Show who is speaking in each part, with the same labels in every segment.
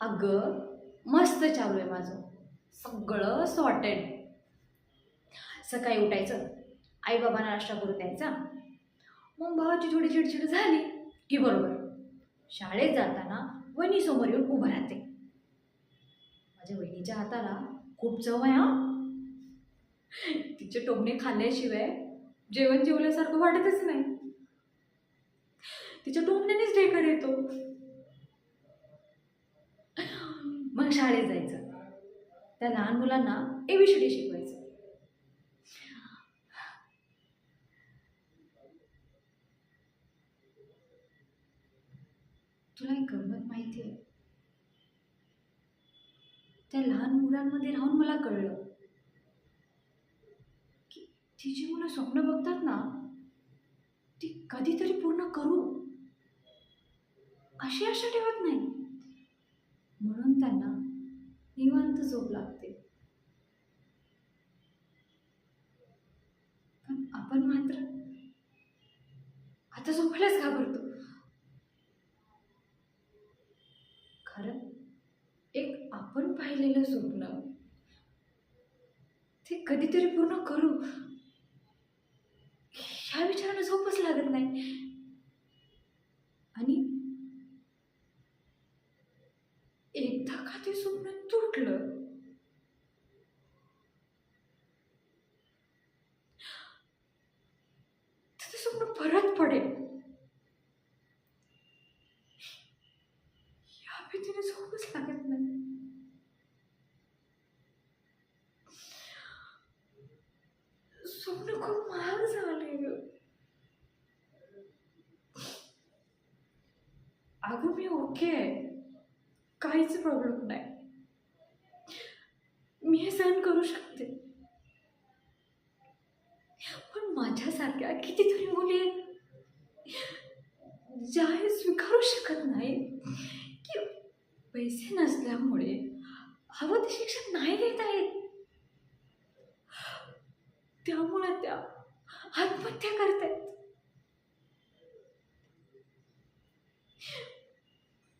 Speaker 1: अगं, मस्त चालू आहे माझं. सगळं सॉर्टेड. सकाळी उठायचं, आईबाबांना नाश्ता करून द्यायचा. मग भावाची थोडी चिडचिड झाली की बरोबर शाळेत जाताना वहिनीसमोर येऊन उभं राहते. माझ्या वहिनीच्या हाताला खूप चव आहे हा. तिचे टोमणे खाल्ल्याशिवाय जेवण जेवल्यासारखं वाटतच नाही. तिच्या टोमण्यानेच ढेकर येतो. मग शाळेत जायचं, त्या लहान मुलांना एबीसीडी शिकवायचं. तुला एक गंमत माहिती आहे? त्या लहान मुलांमध्ये राहून मला कळलं की ती जी मुलं स्वप्न बघतात ना, ती कधीतरी पूर्ण करू अशी आशा ठेवत नाही. म्हणून त्यांना निवांत झोप लागते. पण आपण मात्र आता झोपायलाच घाबरतो. कारण एक आपण पाहिलेलं स्वप्न ते कधीतरी पूर्ण करू ह्या विचारानं झोपच लागत नाही. आणि एकदा का ते स्वप्न तुटलं तर ते स्वप्न परत पडेल ह्या भीतीने झोपच लागत नाही. स्वप्न खूप महाग झाले ग. अगं मी ओके आहे, काहीच प्रॉब्लेम नाही. मी हे सहन करू शकते. पण माझ्यासारख्या कितीतरी मुली आहेत ज्या हे स्वीकारू शकत नाही की पैसे नसल्यामुळे हवं ते शिक्षण नाही घेता येत. त्यामुळे त्या आत्महत्या करतायत.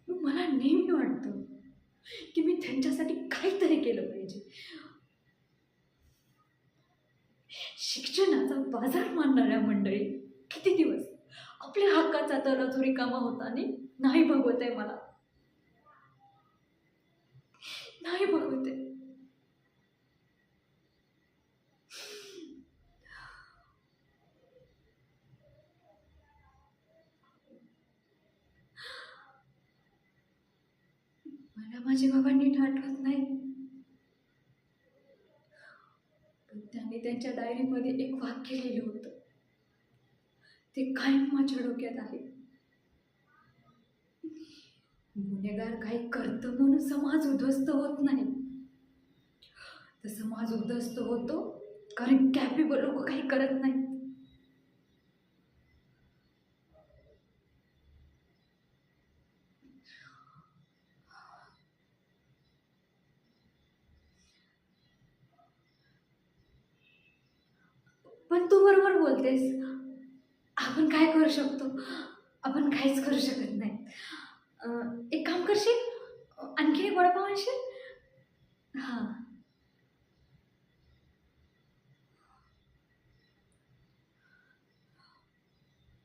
Speaker 1: मला नेहमी वाटतं की मी त्यांच्यासाठी काहीतरी केलं पाहिजे. शिक्षणाचा बाजार मानणाऱ्या मंडळी किती दिवस आपल्या हक्काचा तराजू रिकामा होता नाही बघवत आहे. मला नाही बघवत आहे. मला माझे बाबा नीट आठवत नाही, पण त्यांनी त्यांच्या डायरीमध्ये एक वाक्य लिहिलं होतं. ते कायम माझ्या डोक्यात आहे. गुन्हेगार काही करतं म्हणून समाज उद्ध्वस्त होत नाही, तर समाज उद्ध्वस्त होतो कारण कॅपेबल लोक काही करत नाही. पण तू बरोबर बोलतेस. आपण काय करू शकतो? आपण काहीच करू शकत नाही. एक काम करशील, आणखी एक वडापाव आणशील? हां.